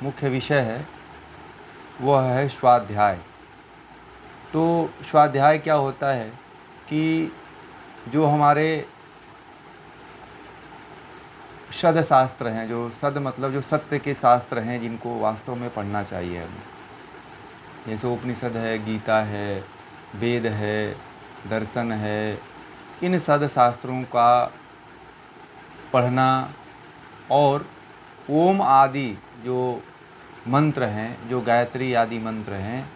मुख्य विषय है वह है स्वाध्याय। तो स्वाध्याय क्या होता है कि जो हमारे सद शास्त्र हैं, जो सद मतलब जो सत्य के शास्त्र हैं, जिनको वास्तव में पढ़ना चाहिए हमें, जैसे उपनिषद है, गीता है, वेद है, दर्शन है, इन सद शास्त्रों का पढ़ना और ओम आदि जो मंत्र हैं, जो गायत्री आदि मंत्र हैं,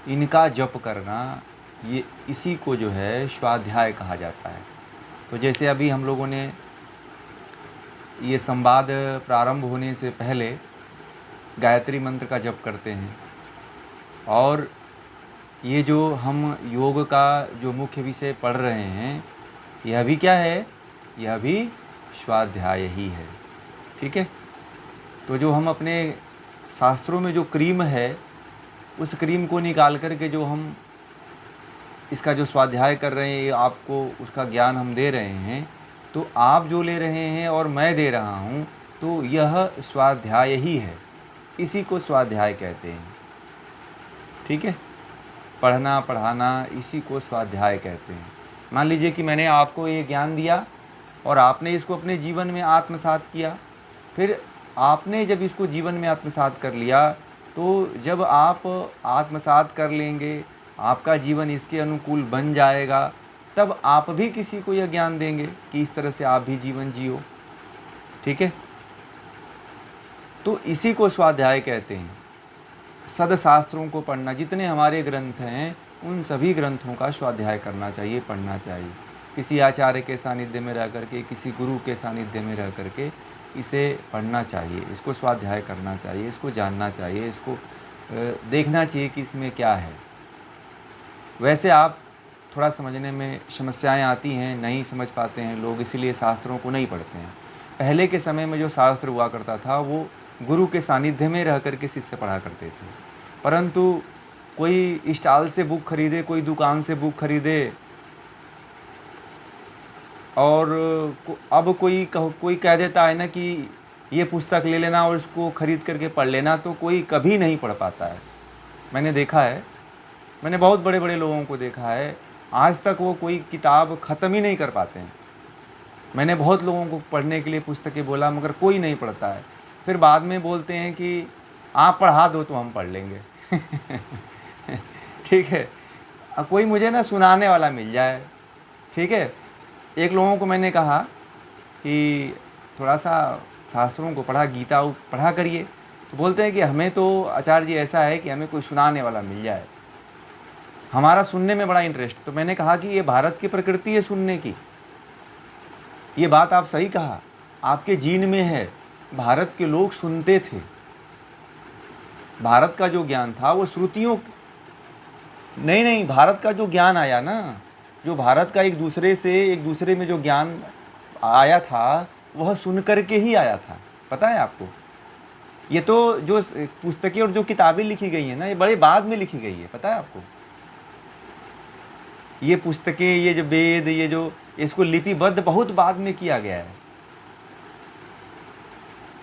इनका जप करना, ये इसी को जो है स्वाध्याय कहा जाता है। तो जैसे अभी हम लोगों ने ये संवाद प्रारंभ होने से पहले गायत्री मंत्र का जप करते हैं, और ये जो हम योग का जो मुख्य विषय पढ़ रहे हैं, यह भी क्या है, यह भी स्वाध्याय ही है। ठीक है। तो जो हम अपने शास्त्रों में जो क्रीम है, उस क्रीम को निकाल कर के जो हम इसका जो स्वाध्याय कर रहे हैं, आपको उसका ज्ञान हम दे रहे हैं, तो आप जो ले रहे हैं और मैं दे रहा हूँ, तो यह स्वाध्याय ही है। इसी को स्वाध्याय कहते हैं। ठीक है। पढ़ना पढ़ाना, इसी को स्वाध्याय कहते हैं। मान लीजिए कि मैंने आपको ये ज्ञान दिया और आपने इसको अपने जीवन में आत्मसात किया। फिर आपने जब इसको जीवन में आत्मसात कर लिया, तो जब आप आत्मसात कर लेंगे, आपका जीवन इसके अनुकूल बन जाएगा, तब आप भी किसी को यह ज्ञान देंगे कि इस तरह से आप भी जीवन जियो। ठीक है। तो इसी को स्वाध्याय कहते हैं। सदशास्त्रों को पढ़ना, जितने हमारे ग्रंथ हैं उन सभी ग्रंथों का स्वाध्याय करना चाहिए, पढ़ना चाहिए। किसी आचार्य के सानिध्य में रह करके, किसी गुरु के सानिध्य में रह करके इसे पढ़ना चाहिए, इसको स्वाध्याय करना चाहिए, इसको जानना चाहिए, इसको देखना चाहिए कि इसमें क्या है। वैसे आप थोड़ा समझने में समस्याएं आती हैं, नहीं समझ पाते हैं लोग, इसीलिए शास्त्रों को नहीं पढ़ते हैं। पहले के समय में जो शास्त्र हुआ करता था, वो गुरु के सानिध्य में रह करके शिष्य पढ़ा करते थे। परंतु कोई स्टॉल से बुक खरीदे, कोई दुकान से बुक खरीदे, और अब कोई कह देता है ना कि ये पुस्तक ले लेना और इसको खरीद करके पढ़ लेना, तो कोई कभी नहीं पढ़ पाता है। मैंने देखा है, मैंने बहुत बड़े बड़े लोगों को देखा है, आज तक वो कोई किताब ख़त्म ही नहीं कर पाते हैं। मैंने बहुत लोगों को पढ़ने के लिए पुस्तकें बोला, मगर कोई नहीं पढ़ता है। फिर बाद में बोलते हैं कि आप पढ़ा दो तो हम पढ़ लेंगे। ठीक है। कोई मुझे ना सुनाने वाला मिल जाए। ठीक है। एक लोगों को मैंने कहा कि थोड़ा सा शास्त्रों को पढ़ा, गीता पढ़ा करिए, तो बोलते हैं कि हमें तो आचार्य जी ऐसा है कि हमें कोई सुनाने वाला मिल जाए, हमारा सुनने में बड़ा इंटरेस्ट। तो मैंने कहा कि ये भारत की प्रकृति है सुनने की। ये बात आप सही कहा, आपके जीन में है। भारत के लोग सुनते थे। भारत का जो ज्ञान था वो श्रुतियों, नहीं, भारत का जो ज्ञान आया ना, जो भारत का एक दूसरे में जो ज्ञान आया था, वह सुन करके ही आया था। पता है आपको? ये तो जो पुस्तकें और जो किताबें लिखी गई हैं ना, ये बड़े बाद में लिखी गई है। पता है आपको? ये पुस्तकें, ये जो वेद, ये जो इसको लिपिबद्ध बहुत बाद में किया गया है।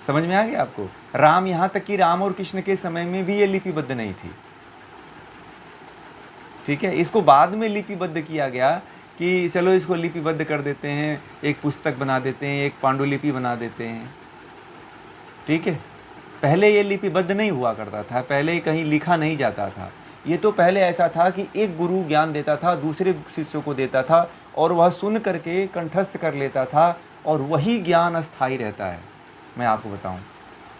समझ में आ गया आपको? राम, यहाँ तक कि राम और कृष्ण के समय में भी ये लिपिबद्ध नहीं थी। ठीक है। इसको बाद में लिपिबद्ध किया गया कि चलो इसको लिपिबद्ध कर देते हैं, एक पुस्तक बना देते हैं, एक पांडुलिपि बना देते हैं। ठीक है। पहले ये लिपिबद्ध नहीं हुआ करता था, पहले कहीं लिखा नहीं जाता था। ये तो पहले ऐसा था कि एक गुरु ज्ञान देता था, दूसरे शिष्यों को देता था, और वह सुन करके कंठस्थ कर लेता था, और वही ज्ञान अस्थायी रहता है। मैं आपको बताऊं,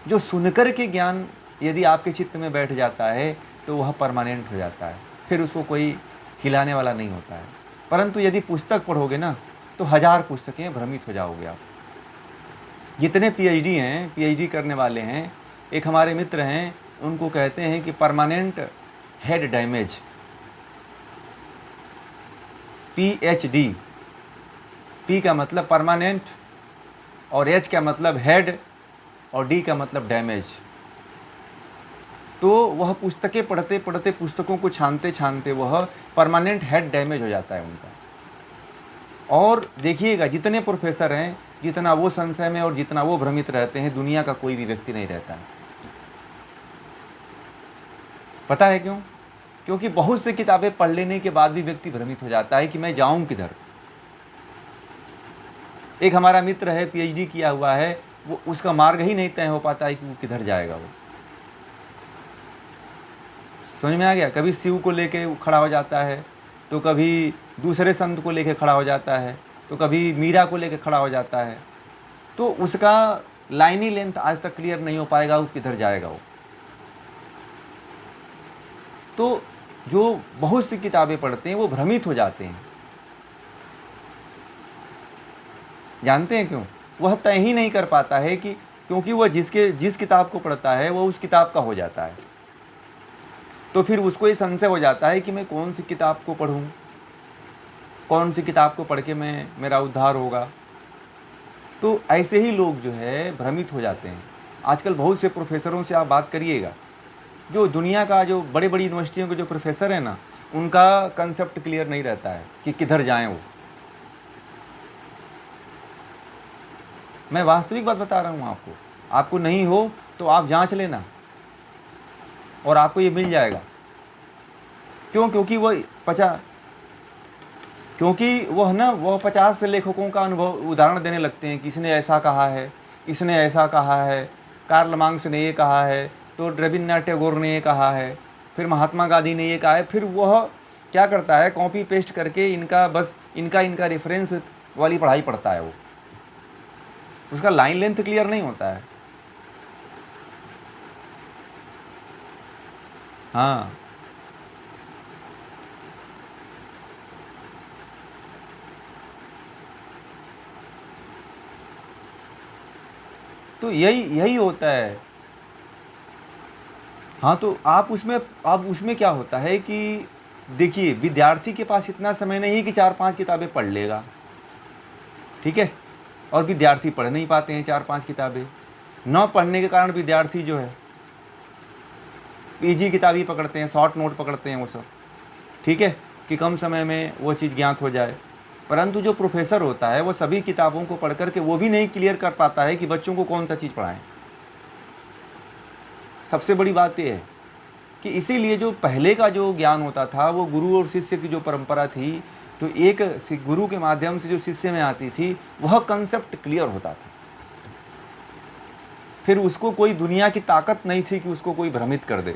जो सुनकर के ज्ञान यदि आपके चित्त में बैठ जाता है, तो वह परमानेंट हो जाता है, फिर उसको कोई हिलाने वाला नहीं होता है। परंतु यदि पुस्तक पढ़ोगे ना, तो 1000 पुस्तकें, भ्रमित हो जाओगे आप। जितने पीएचडी हैं, पीएचडी करने वाले हैं, एक हमारे मित्र हैं, उनको कहते हैं कि permanent head damage, PhD. P का मतलब परमानेंट, और एच का मतलब हेड, और डी का मतलब डैमेज। तो वह पुस्तकें पढ़ते पढ़ते, पुस्तकों को छानते छानते वह परमानेंट हेड डैमेज हो जाता है उनका। और देखिएगा, जितने प्रोफेसर हैं, जितना वो संशय में और जितना वो भ्रमित रहते हैं, दुनिया का कोई भी व्यक्ति नहीं रहता है। पता है क्यों? क्योंकि बहुत सी किताबें पढ़ लेने के बाद भी व्यक्ति भ्रमित हो जाता है कि मैं जाऊं किधर। एक हमारा मित्र है, पीएचडी किया हुआ है, वो उसका मार्ग ही नहीं तय हो पाता है कि वो किधर जाएगा। वो समझ में आ गया? कभी शिव को लेके खड़ा हो जाता है, तो कभी दूसरे संत को लेके खड़ा हो जाता है, तो कभी मीरा को लेके खड़ा हो जाता है। तो उसका लाइन ही लेंथ आज तक क्लियर नहीं हो पाएगा वो किधर जाएगा वो। तो जो बहुत सी किताबें पढ़ते हैं वो भ्रमित हो जाते हैं। जानते हैं क्यों? वह तय ही नहीं कर पाता है कि, क्योंकि वह जिस किताब को पढ़ता है वो उस किताब का हो जाता है। तो फिर उसको ये संशय हो जाता है कि मैं कौन सी किताब को पढ़ूं, कौन सी किताब को पढ़ के मेरा उद्धार होगा। तो ऐसे ही लोग जो है भ्रमित हो जाते हैं। आजकल बहुत से प्रोफेसरों से आप बात करिएगा, जो दुनिया का जो बड़ी बड़ी यूनिवर्सिटियों के जो प्रोफेसर हैं ना, उनका कंसेप्ट क्लियर नहीं रहता है कि किधर जाएं वो। मैं वास्तविक बात बता रहा हूँ आपको। आपको नहीं हो तो आप जांच लेना और आपको ये मिल जाएगा। क्यों? क्योंकि वह 50 लेखकों का अनुभव उदाहरण देने लगते हैं कि इसने ऐसा कहा है, इसने ऐसा कहा है, कार्ल मार्क्स ने ये कहा है, तो रविन्द्रनाथ टैगोर ने ये कहा है, फिर महात्मा गांधी ने ये कहा है। फिर वह क्या करता है, कॉपी पेस्ट करके इनका रेफरेंस वाली पढ़ाई पढ़ता है। वो उसका लाइन लेंथ क्लियर नहीं होता है। हाँ, तो यही होता है। हाँ, तो आप उसमें क्या होता है कि देखिए, विद्यार्थी के पास इतना समय नहीं कि 4-5 किताबें पढ़ लेगा, ठीक है? और विद्यार्थी पढ़ नहीं पाते हैं 4-5 किताबें। न पढ़ने के कारण विद्यार्थी जो है ईजी किताब ही पकड़ते हैं, शॉर्ट नोट पकड़ते हैं वो सब, ठीक है, कि कम समय में वो चीज़ ज्ञात हो जाए। परंतु जो प्रोफेसर होता है वो सभी किताबों को पढ़ करके वो भी नहीं क्लियर कर पाता है कि बच्चों को कौन सा चीज़ पढ़ाएं। सबसे बड़ी बात यह है कि इसीलिए जो पहले का जो ज्ञान होता था वो गुरु और शिष्य की जो परंपरा थी, तो एक गुरु के माध्यम से जो शिष्य में आती थी वह कंसेप्ट क्लियर होता था। फिर उसको कोई दुनिया की ताकत नहीं थी कि उसको कोई भ्रमित कर दे।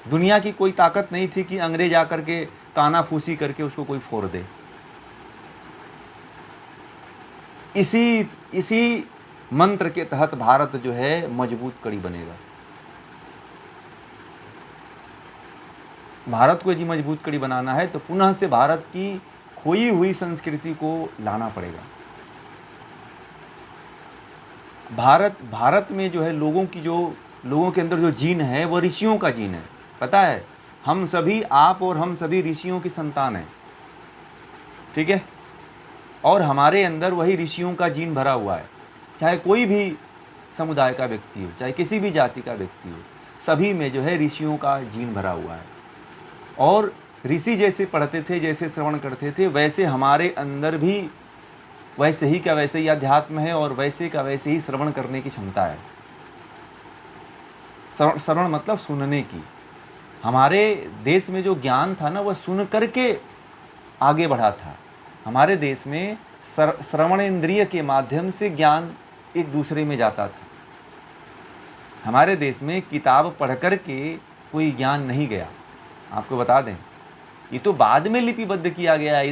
दुनिया की कोई ताकत नहीं थी कि अंग्रेज आकर के कानाफूसी करके उसको कोई फोड़ दे। इसी मंत्र के तहत भारत जो है मजबूत कड़ी बनेगा। भारत को यदि मजबूत कड़ी बनाना है तो पुनः से भारत की खोई हुई संस्कृति को लाना पड़ेगा। भारत में जो है लोगों के अंदर जो जीन है वो ऋषियों का जीन है। पता है, आप और हम सभी ऋषियों की संतान हैं, ठीक है? और हमारे अंदर वही ऋषियों का जीन भरा हुआ है। चाहे कोई भी समुदाय का व्यक्ति हो, चाहे किसी भी जाति का व्यक्ति हो, सभी में जो है ऋषियों का जीन भरा हुआ है। और ऋषि जैसे पढ़ते थे, जैसे श्रवण करते थे, वैसे हमारे अंदर भी वैसे ही अध्यात्म है और वैसे ही श्रवण करने की क्षमता है। श्रवण मतलब सुनने की। हमारे देश में जो ज्ञान था ना, वह सुन करके आगे बढ़ा था। हमारे देश में श्रवण इंद्रिय के माध्यम से ज्ञान एक दूसरे में जाता था। हमारे देश में किताब पढ़ करके कोई ज्ञान नहीं गया। आपको बता दें, ये तो बाद में लिपिबद्ध किया गया है।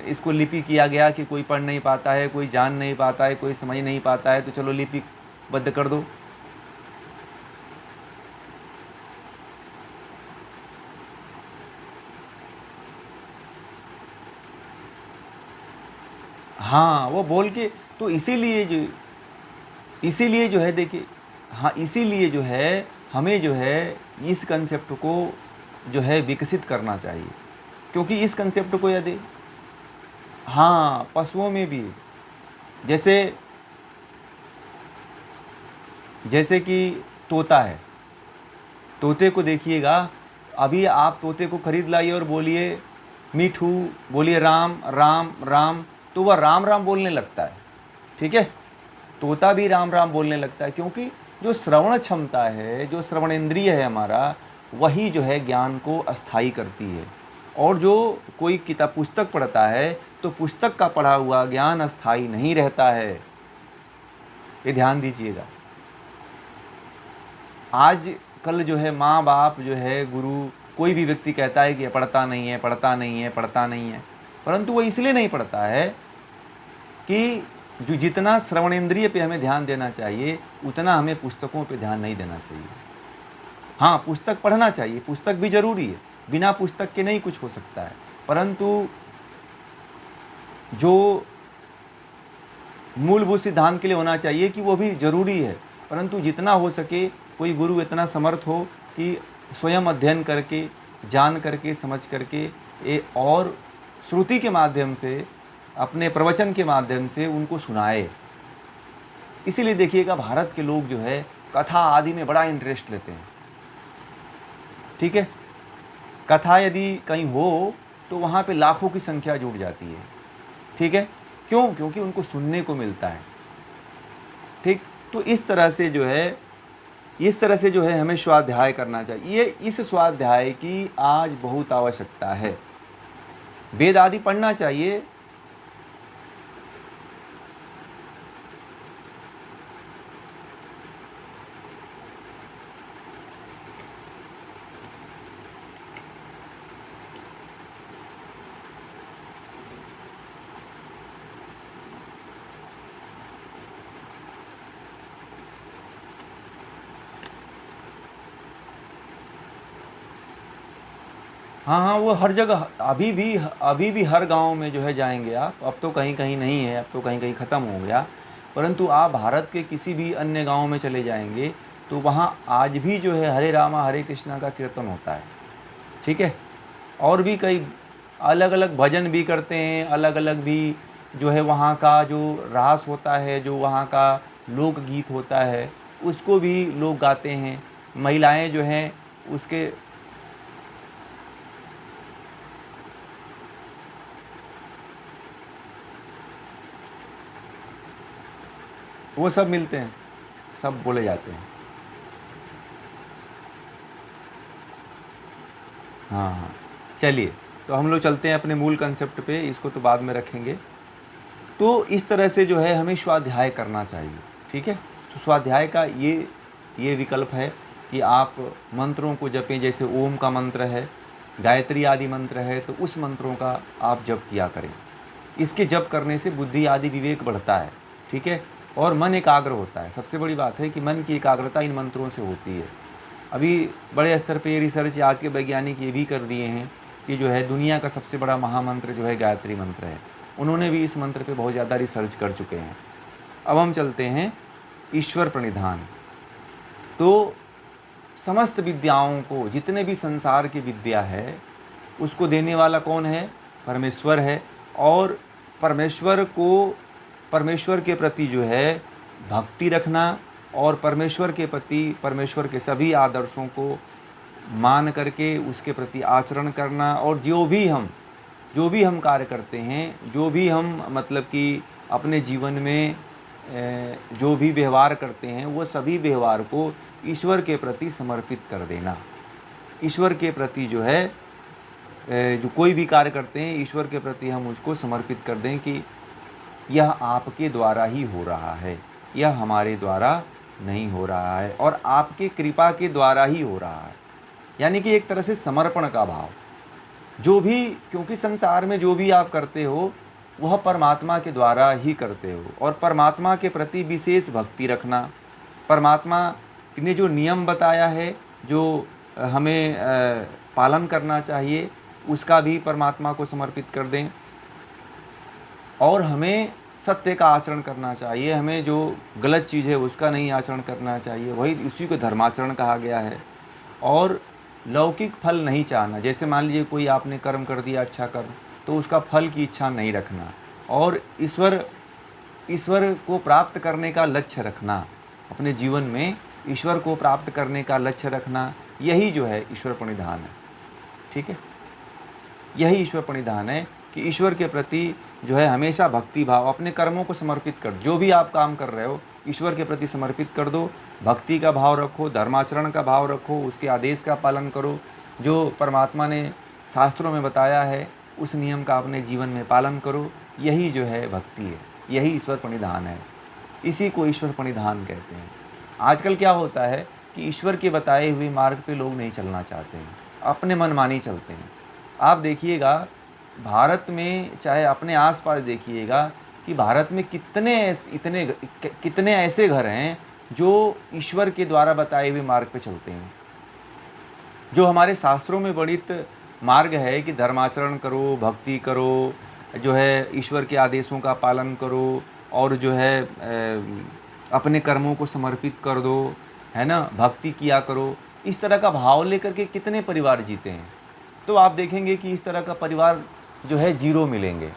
इसको लिपि किया गया कि कोई पढ़ नहीं पाता है, कोई जान नहीं पाता है, कोई समझ नहीं पाता है, तो चलो लिपिबद्ध कर दो। हाँ, वो बोल के, तो इसीलिए जो है देखिए, हाँ, इसीलिए जो है हमें जो है इस कंसेप्ट को जो है विकसित करना चाहिए। क्योंकि इस कंसेप्ट को यदि, हाँ, पशुओं में भी, जैसे कि तोता है, तोते को देखिएगा, अभी आप तोते को खरीद लाइए और बोलिए मिठू, बोलिए राम राम राम, तो वह राम राम बोलने लगता है, ठीक है? तोता भी राम राम बोलने लगता है। क्योंकि जो श्रवण क्षमता है, जो श्रवण इंद्रिय है हमारा, वही जो है ज्ञान को अस्थायी करती है। और जो कोई किताब पुस्तक पढ़ता है तो पुस्तक का पढ़ा हुआ ज्ञान अस्थायी नहीं रहता है। ये ध्यान दीजिएगा। आज कल जो है माँ बाप जो है, गुरु, कोई भी व्यक्ति कहता है कि पढ़ता नहीं है, पढ़ता नहीं है, पढ़ता नहीं है, परंतु वो इसलिए नहीं पढ़ता है कि जो जितना श्रवणेंद्रिय पे हमें ध्यान देना चाहिए उतना हमें पुस्तकों पे ध्यान नहीं देना चाहिए। हाँ, पुस्तक पढ़ना चाहिए, पुस्तक भी जरूरी है, बिना पुस्तक के नहीं कुछ हो सकता है, परंतु जो मूलभूत सिद्धांत के लिए होना चाहिए कि वो भी जरूरी है। परंतु जितना हो सके कोई गुरु इतना समर्थ हो कि स्वयं अध्ययन करके, जान करके, समझ करके और श्रुति के माध्यम से, अपने प्रवचन के माध्यम से उनको सुनाए। इसीलिए देखिएगा भारत के लोग जो है कथा आदि में बड़ा इंटरेस्ट लेते हैं। ठीक है, कथा यदि कहीं हो तो वहाँ पे लाखों की संख्या जुड़ जाती है। ठीक है, क्यों? क्योंकि उनको सुनने को मिलता है। ठीक, तो इस तरह से जो है हमें स्वाध्याय करना चाहिए। इस स्वाध्याय की आज बहुत आवश्यकता है। वेद आदि पढ़ना चाहिए, हाँ हाँ, वो हर जगह अभी भी हर गांव में जो है जाएंगे आप। अब तो कहीं कहीं नहीं है, अब तो कहीं कहीं ख़त्म हो गया, परंतु आप भारत के किसी भी अन्य गांव में चले जाएंगे तो वहाँ आज भी जो है हरे रामा हरे कृष्णा का कीर्तन होता है। ठीक है, और भी कई अलग अलग भजन भी करते हैं, अलग अलग भी जो है वहाँ का जो रास होता है, जो वहाँ का लोकगीत होता है, उसको भी लोग गाते हैं। महिलाएं जो हैं उसके वो सब मिलते हैं, सब बोले जाते हैं। हाँ हाँ, चलिए तो हम लोग चलते हैं अपने मूल कंसेप्ट पे, इसको तो बाद में रखेंगे। तो इस तरह से जो है हमें स्वाध्याय करना चाहिए। ठीक है, तो स्वाध्याय का ये विकल्प है कि आप मंत्रों को जपें। जैसे ओम का मंत्र है, गायत्री आदि मंत्र है, तो उस मंत्रों का आप जप किया करें। इसके जप करने से बुद्धि आदि विवेक बढ़ता है। ठीक है, और मन एकाग्र होता है। सबसे बड़ी बात है कि मन की एकाग्रता इन मंत्रों से होती है। अभी बड़े स्तर पे रिसर्च आज के वैज्ञानिक ये भी कर दिए हैं कि जो है दुनिया का सबसे बड़ा महामंत्र जो है गायत्री मंत्र है। उन्होंने भी इस मंत्र पे बहुत ज़्यादा रिसर्च कर चुके हैं। अब हम चलते हैं ईश्वर प्रणिधान। तो समस्त विद्याओं को, जितने भी संसार की विद्या है, उसको देने वाला कौन है? परमेश्वर है। और परमेश्वर के प्रति जो है भक्ति रखना और परमेश्वर के प्रति, परमेश्वर के सभी आदर्शों को मान करके उसके प्रति आचरण करना। और जो भी हम कार्य करते हैं, जो भी हम मतलब कि अपने जीवन में जो भी व्यवहार करते हैं, वो सभी व्यवहार को ईश्वर के प्रति समर्पित कर देना। ईश्वर के प्रति जो है जो कोई भी कार्य करते हैं, ईश्वर के प्रति हम उसको समर्पित कर दें कि यह आपके द्वारा ही हो रहा है, यह हमारे द्वारा नहीं हो रहा है, और आपके कृपा के द्वारा ही हो रहा है। यानी कि एक तरह से समर्पण का भाव। जो भी, क्योंकि संसार में जो भी आप करते हो वह परमात्मा के द्वारा ही करते हो, और परमात्मा के प्रति विशेष भक्ति रखना। परमात्मा ने जो नियम बताया है, जो हमें पालन करना चाहिए, उसका भी परमात्मा को समर्पित कर दें। और हमें सत्य का आचरण करना चाहिए, हमें जो गलत चीज़ है उसका नहीं आचरण करना चाहिए, वही उसी को धर्माचरण कहा गया है। और लौकिक फल नहीं चाहना। जैसे मान लीजिए कोई आपने कर्म कर दिया, अच्छा कर्म, तो उसका फल की इच्छा नहीं रखना, और ईश्वर को प्राप्त करने का लक्ष्य रखना। अपने जीवन में ईश्वर को प्राप्त करने का लक्ष्य रखना, यही जो है ईश्वर प्रणिधान है। ठीक है, यही ईश्वर प्रणिधान है कि ईश्वर के प्रति जो है हमेशा भक्ति भाव, अपने कर्मों को समर्पित कर, जो भी आप काम कर रहे हो ईश्वर के प्रति समर्पित कर दो, भक्ति का भाव रखो, धर्माचरण का भाव रखो, उसके आदेश का पालन करो, जो परमात्मा ने शास्त्रों में बताया है उस नियम का अपने जीवन में पालन करो। यही जो है भक्ति है, यही ईश्वर प्रणिधान है, इसी को ईश्वर प्रणिधान कहते हैं। आजकल क्या होता है कि ईश्वर के बताए हुए मार्ग पे लोग नहीं चलना चाहते हैं, अपने मनमानी चलते हैं। आप देखिएगा भारत में, चाहे अपने आसपास देखिएगा कि भारत में कितने ऐसे घर हैं जो ईश्वर के द्वारा बताए हुए मार्ग पे चलते हैं, जो हमारे शास्त्रों में वर्णित मार्ग है कि धर्माचरण करो, भक्ति करो, जो है ईश्वर के आदेशों का पालन करो, और जो है अपने कर्मों को समर्पित कर दो, है ना, भक्ति किया करो। इस तरह का भाव लेकर के कितने परिवार जीते हैं, तो आप देखेंगे कि इस तरह का परिवार जो है जीरो मिलेंगे।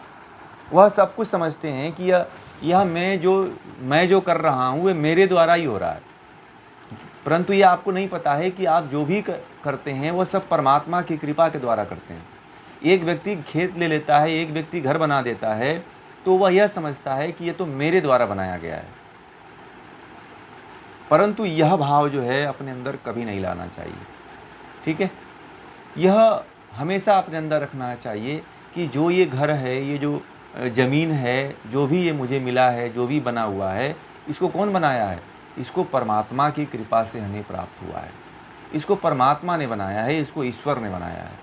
वह सब कुछ समझते हैं कि यह मैं जो कर रहा हूँ वह मेरे द्वारा ही हो रहा है, परंतु यह आपको नहीं पता है कि आप जो भी करते हैं वह सब परमात्मा की कृपा के द्वारा करते हैं। एक व्यक्ति खेत ले लेता है, एक व्यक्ति घर बना देता है, तो वह यह समझता है कि यह तो मेरे द्वारा बनाया गया है, परंतु यह भाव जो है अपने अंदर कभी नहीं लाना चाहिए। ठीक है, यह हमेशा अपने अंदर रखना चाहिए कि जो ये घर है, ये जो ज़मीन है, जो भी ये मुझे मिला है, जो भी बना हुआ है, इसको कौन बनाया है? इसको परमात्मा की कृपा से हमें प्राप्त हुआ है। इसको परमात्मा ने बनाया है, इसको ईश्वर ने बनाया है।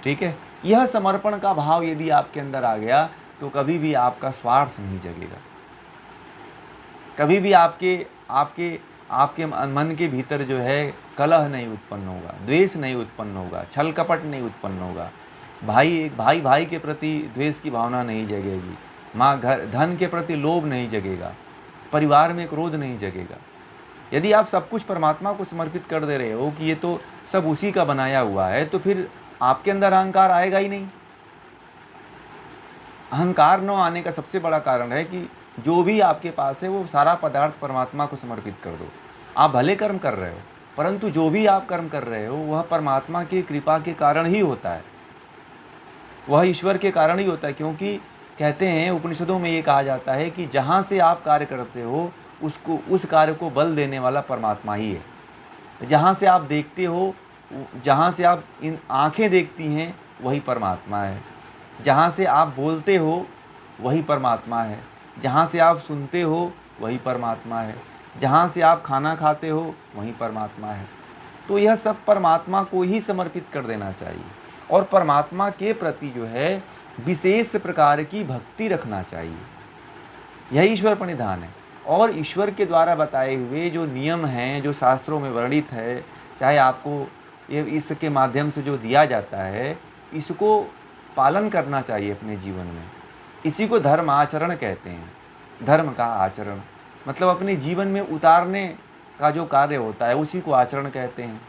ठीक है, यह समर्पण का भाव यदि आपके अंदर आ गया तो कभी भी आपका स्वार्थ नहीं जगेगा, कभी भी आपके मन के भीतर जो है कलह नहीं उत्पन्न होगा, द्वेष नहीं उत्पन्न होगा, छल कपट नहीं उत्पन्न होगा, भाई के प्रति द्वेष की भावना नहीं जगेगी, धन के प्रति लोभ नहीं जगेगा, परिवार में क्रोध नहीं जगेगा। यदि आप सब कुछ परमात्मा को समर्पित कर दे रहे हो कि ये तो सब उसी का बनाया हुआ है, तो फिर आपके अंदर अहंकार आएगा ही नहीं। अहंकार न आने का सबसे बड़ा कारण है कि जो भी आपके पास है वो सारा पदार्थ परमात्मा को समर्पित कर दो। आप भले कर्म कर रहे हो, परंतु जो भी आप कर्म कर रहे हो वह परमात्मा की कृपा के कारण ही होता है, वह ईश्वर के कारण ही होता है। क्योंकि कहते हैं, उपनिषदों में ये कहा जाता है कि जहाँ से आप कार्य करते हो उस कार्य को बल देने वाला परमात्मा ही है। जहाँ से आप देखते हो, जहाँ से आप इन आँखें देखती हैं, वही परमात्मा है। जहाँ से आप बोलते हो वही परमात्मा है। जहाँ से आप सुनते हो वही परमात्मा है। जहाँ से आप खाना खाते हो वही परमात्मा है। तो यह सब परमात्मा को ही समर्पित कर देना चाहिए, और परमात्मा के प्रति जो है विशेष प्रकार की भक्ति रखना चाहिए। यही ईश्वर प्रणिधान है। और ईश्वर के द्वारा बताए हुए जो नियम हैं, जो शास्त्रों में वर्णित है, चाहे आपको ये इसके माध्यम से जो दिया जाता है, इसको पालन करना चाहिए अपने जीवन में। इसी को धर्म आचरण कहते हैं। धर्म का आचरण मतलब अपने जीवन में उतारने का जो कार्य होता है उसी को आचरण कहते हैं।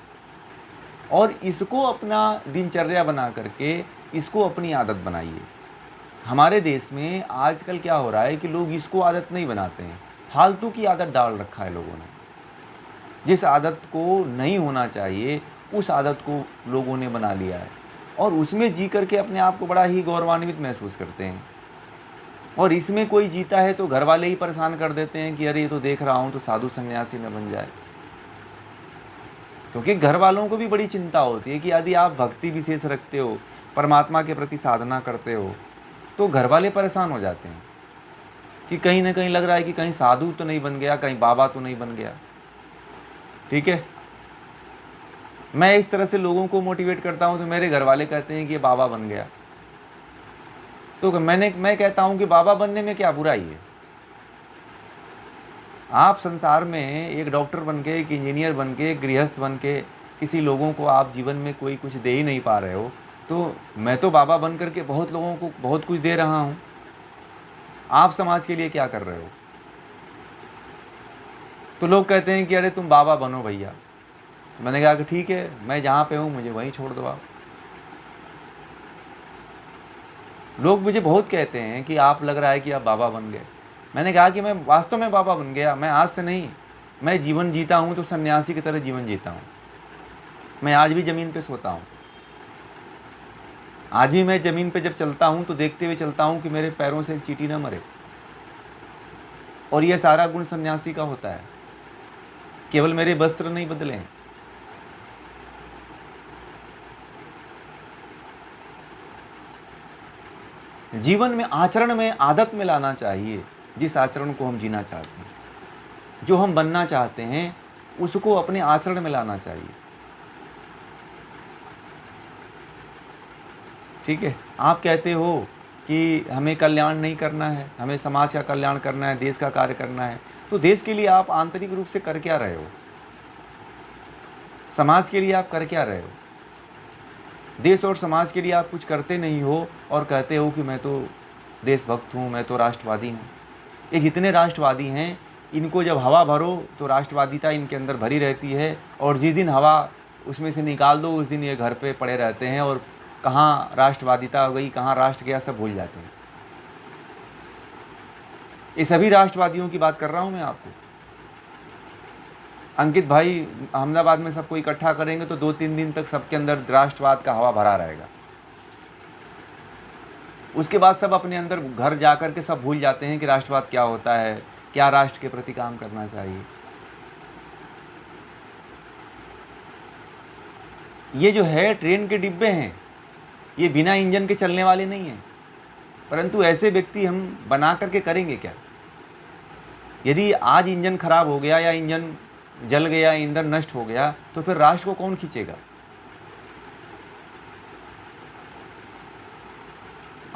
और इसको अपना दिनचर्या बना करके इसको अपनी आदत बनाइए। हमारे देश में आजकल क्या हो रहा है कि लोग इसको आदत नहीं बनाते हैं, फालतू की आदत डाल रखा है लोगों ने। जिस आदत को नहीं होना चाहिए उस आदत को लोगों ने बना लिया है, और उसमें जी करके अपने आप को बड़ा ही गौरवान्वित महसूस करते हैं। और इसमें कोई जीता है तो घर वाले ही परेशान कर देते हैं कि अरे ये तो देख रहा हूँ तो साधु सन्यासी न बन जाए। क्योंकि घर वालों को भी बड़ी चिंता होती है कि यदि आप भक्ति विशेष रखते हो, परमात्मा के प्रति साधना करते हो, तो घर वाले परेशान हो जाते हैं कि कहीं ना कहीं लग रहा है कि कहीं साधु तो नहीं बन गया, कहीं बाबा तो नहीं बन गया। ठीक है, मैं इस तरह से लोगों को मोटिवेट करता हूँ तो मेरे घर वाले कहते हैं कि ये बाबा बन गया। तो मैं कहता हूँ कि बाबा बनने में क्या बुराई है। आप संसार में एक डॉक्टर बन के, एक इंजीनियर बन के, एक गृहस्थ बन के किसी लोगों को आप जीवन में कोई कुछ दे ही नहीं पा रहे हो, तो मैं तो बाबा बन करके बहुत लोगों को बहुत कुछ दे रहा हूँ। आप समाज के लिए क्या कर रहे हो? तो लोग कहते हैं कि अरे तुम बाबा बनो भैया। मैंने कहा कि ठीक है, मैं जहाँ पे हूँ मुझे वहीं छोड़ दो आप। लोग मुझे बहुत कहते हैं कि आप लग रहा है कि आप बाबा बन गए। मैंने कहा कि मैं वास्तव में बाबा बन गया। मैं आज से नहीं, मैं जीवन जीता हूँ तो सन्यासी की तरह जीवन जीता हूँ। मैं आज भी ज़मीन पे सोता हूँ। आज भी मैं ज़मीन पे जब चलता हूँ तो देखते हुए चलता हूँ कि मेरे पैरों से एक चींटी ना मरे। और यह सारा गुण सन्यासी का होता है। केवल मेरे वस्त्र नहीं बदले हैं। जीवन में, आचरण में, आदत में लाना चाहिए जिस आचरण को हम जीना चाहते हैं। जो हम बनना चाहते हैं उसको अपने आचरण में लाना चाहिए। ठीक है। आप कहते हो कि हमें कल्याण नहीं करना है, हमें समाज का कल्याण करना है, देश का कार्य करना है, तो देश के लिए आप आंतरिक रूप से कर क्या रहे हो? समाज के लिए आप कर क्या रहे हो? देश और समाज के लिए आप कुछ करते नहीं हो और कहते हो कि मैं तो देशभक्त हूँ, मैं तो राष्ट्रवादी हूँ। ये जितने राष्ट्रवादी हैं, इनको जब हवा भरो तो राष्ट्रवादिता इनके अंदर भरी रहती है, और जिस दिन हवा उसमें से निकाल दो उस दिन ये घर पे पड़े रहते हैं, और कहाँ राष्ट्रवादिता हो गई, कहाँ राष्ट्र गया, सब भूल जाते हैं। ये सभी राष्ट्रवादियों की बात कर रहा हूँ मैं आपको। अंकित भाई, अहमदाबाद में सबको इकट्ठा करेंगे तो 2-3 दिन तक सबके अंदर राष्ट्रवाद का हवा भरा रहेगा। उसके बाद सब अपने अंदर घर जाकर के सब भूल जाते हैं कि राष्ट्रवाद क्या होता है, क्या राष्ट्र के प्रति काम करना चाहिए। ये जो है ट्रेन के डिब्बे हैं, ये बिना इंजन के चलने वाले नहीं हैं, परंतु ऐसे व्यक्ति हम बना करके करेंगे क्या? यदि आज इंजन खराब हो गया या इंजन जल गया, ईंधन नष्ट हो गया, तो फिर राष्ट्र को कौन खींचेगा?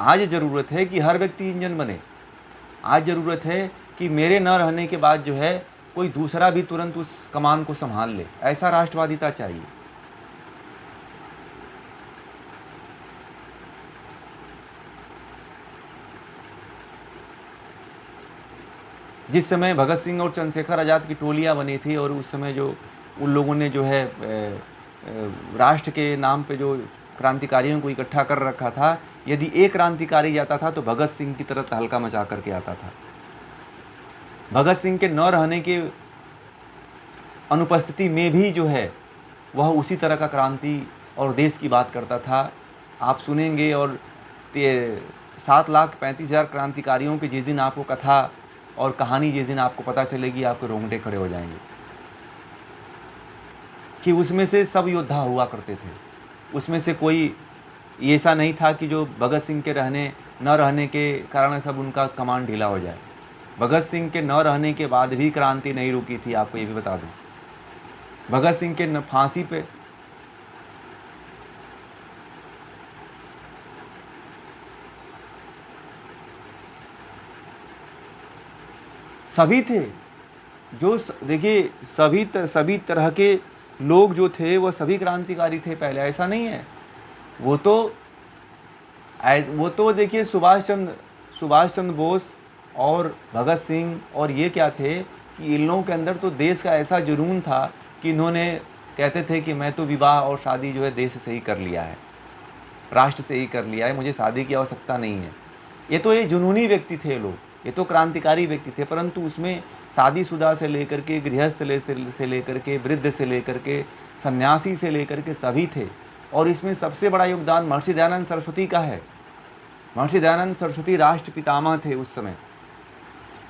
आज ज़रूरत है कि हर व्यक्ति इंजन बने। आज ज़रूरत है कि मेरे न रहने के बाद जो है कोई दूसरा भी तुरंत उस कमान को संभाल ले। ऐसा राष्ट्रवादिता चाहिए। जिस समय भगत सिंह और चंद्रशेखर आज़ाद की टोलियां बनी थी, और उस समय जो उन लोगों ने जो है राष्ट्र के नाम पे जो क्रांतिकारियों को इकट्ठा कर रखा था, यदि एक क्रांतिकारी जाता था तो भगत सिंह की तरह तहलका मचा करके आता था। भगत सिंह के न रहने के अनुपस्थिति में भी जो है वह उसी तरह का क्रांति और देश की बात करता था। आप सुनेंगे, और 7,35,000 क्रांतिकारियों की जिस दिन आपको कथा और कहानी जिस दिन आपको पता चलेगी, आपके रोंगटे खड़े हो जाएंगे कि उसमें से सब योद्धा हुआ करते थे। उसमें से कोई ऐसा नहीं था कि जो भगत सिंह के न रहने के कारण सब उनका कमांड ढीला हो जाए। भगत सिंह के न रहने के बाद भी क्रांति नहीं रुकी थी, आपको ये भी बता दूं। भगत सिंह के फांसी पे सभी थे जो देखिए, सभी तरह के लोग जो थे वो सभी क्रांतिकारी थे पहले, ऐसा नहीं है। वो तो देखिए सुभाष चंद्र बोस और भगत सिंह और ये क्या थे कि इन लोगों के अंदर तो देश का ऐसा जुनून था कि इन्होंने कहते थे कि मैं तो विवाह और शादी जो है देश से ही कर लिया है, राष्ट्र से ही कर लिया है, मुझे शादी की आवश्यकता नहीं है। ये जुनूनी व्यक्ति थे लोग, ये तो क्रांतिकारी व्यक्ति थे, परंतु उसमें शादीशुदा से लेकर के गृहस्थ से लेकर के वृद्ध से लेकर के सन्यासी से लेकर के सभी थे। और इसमें सबसे बड़ा योगदान महर्षि दयानंद सरस्वती का है। महर्षि दयानंद सरस्वती राष्ट्र पितामह थे उस समय।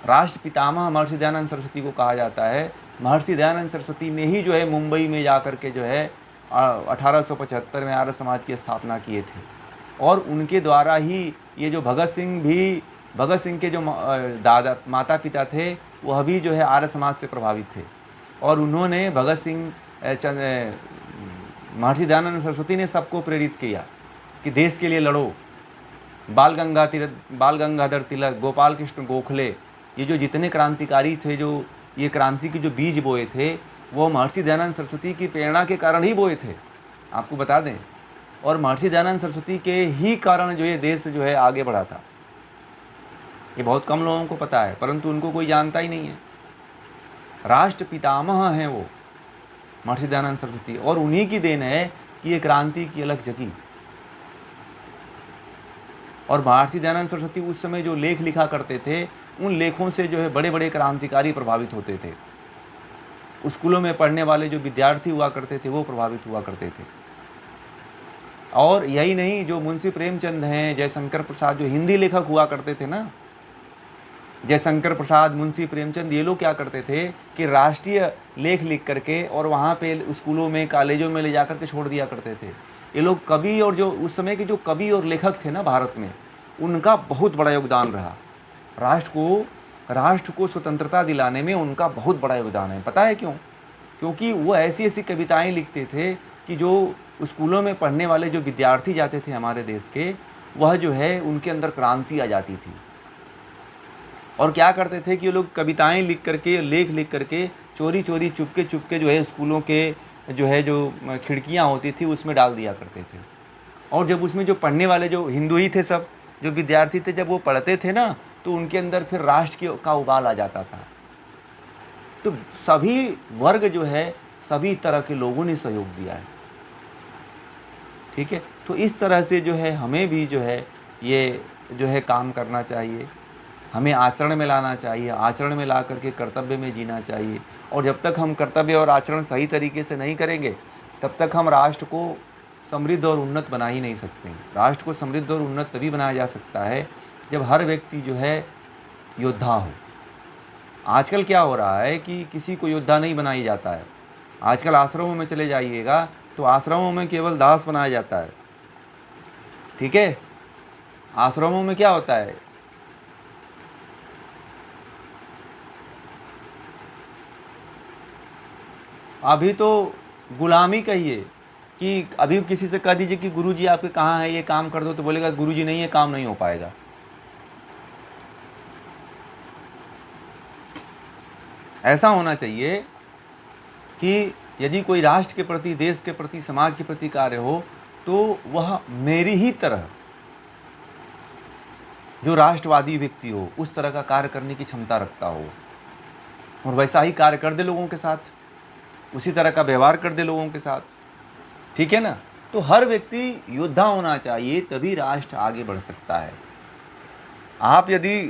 राष्ट्र पितामह महर्षि दयानंद सरस्वती को कहा जाता है। महर्षि दयानंद सरस्वती ने ही जो है मुंबई में जा कर के जो है 1875 में आर्य समाज की स्थापना किए थे, और उनके द्वारा ही ये जो भगत सिंह के जो माता पिता थे वह भी जो है आर्य समाज से प्रभावित थे, और उन्होंने महर्षि दयानंद सरस्वती ने सबको प्रेरित किया कि देश के लिए लड़ो। बाल गंगाधर तिलक, गोपाल कृष्ण गोखले, ये जो जितने क्रांतिकारी थे, जो ये क्रांति के जो बीज बोए थे, वो महर्षि दयानंद सरस्वती की प्रेरणा के कारण ही बोए थे, आपको बता दें। और महर्षि दयानंद सरस्वती के ही कारण जो ये देश जो है आगे बढ़ा था। ये बहुत कम लोगों को पता है, परंतु उनको कोई जानता ही नहीं है। राष्ट्र पितामह हैं वो महर्षि दयानंद सरस्वती, और उन्हीं की देन है कि ये क्रांति की अलग जगी। और महर्षि दयानंद सरस्वती उस समय जो लेख लिखा करते थे, उन लेखों से जो है बड़े बड़े क्रांतिकारी प्रभावित होते थे। स्कूलों में पढ़ने वाले जो विद्यार्थी हुआ करते थे वो प्रभावित हुआ करते थे। और यही नहीं, जो मुंशी प्रेमचंद हैं, जयशंकर प्रसाद, जो हिंदी लेखक हुआ करते थे ना, जयशंकर प्रसाद, मुंशी प्रेमचंद, ये लोग क्या करते थे कि राष्ट्रीय लेख लिख करके और वहाँ पे स्कूलों में, कॉलेजों में ले जा कर के छोड़ दिया करते थे। ये लोग कवि, और जो उस समय के जो कवि और लेखक थे ना भारत में, उनका बहुत बड़ा योगदान रहा। राष्ट्र को स्वतंत्रता दिलाने में उनका बहुत बड़ा योगदान है। पता है क्यों? क्योंकि वो ऐसी ऐसी कविताएं लिखते थे कि जो स्कूलों में पढ़ने वाले जो विद्यार्थी जाते थे हमारे देश के, वह जो है उनके अंदर क्रांति आ जाती थी। और क्या करते थे कि वो लोग कविताएं लिख करके, लेख लिख करके चोरी चोरी, चुपके चुपके जो है स्कूलों के जो खिड़कियां होती थी उसमें डाल दिया करते थे। और जब उसमें जो पढ़ने वाले जो हिंदू ही थे, सब जो विद्यार्थी थे, जब वो पढ़ते थे ना, तो उनके अंदर फिर राष्ट्र का उबाल आ जाता था। तो सभी वर्ग जो है, सभी तरह के लोगों ने सहयोग दिया है। ठीक है, तो इस तरह से जो है हमें भी जो है ये जो है काम करना चाहिए, हमें आचरण में लाना चाहिए, आचरण में ला करके कर्तव्य में जीना चाहिए। और जब तक हम कर्तव्य और आचरण सही तरीके से नहीं करेंगे, तब तक हम राष्ट्र को समृद्ध और उन्नत बना ही नहीं सकते। राष्ट्र को समृद्ध और उन्नत तभी बनाया जा सकता है जब हर व्यक्ति जो है योद्धा हो। आजकल क्या हो रहा है कि किसी को योद्धा नहीं बनाया जाता है। आजकल आश्रमों में चले जाइएगा तो आश्रमों में केवल दास बनाया जाता है। ठीक है, आश्रमों में क्या होता है, अभी तो गुलामी कहिए कि अभी किसी से कह दीजिए कि गुरुजी आपके कहाँ है, ये काम कर दो, तो बोलेगा गुरुजी नहीं है, काम नहीं हो पाएगा। ऐसा होना चाहिए कि यदि कोई राष्ट्र के प्रति, देश के प्रति, समाज के प्रति कार्य हो, तो वह मेरी ही तरह जो राष्ट्रवादी व्यक्ति हो, उस तरह का कार्य करने की क्षमता रखता हो, और वैसा ही कार्य कर दे लोगों के साथ, उसी तरह का व्यवहार कर दे लोगों के साथ। ठीक है ना? तो हर व्यक्ति योद्धा होना चाहिए, तभी राष्ट्र आगे बढ़ सकता है। आप यदि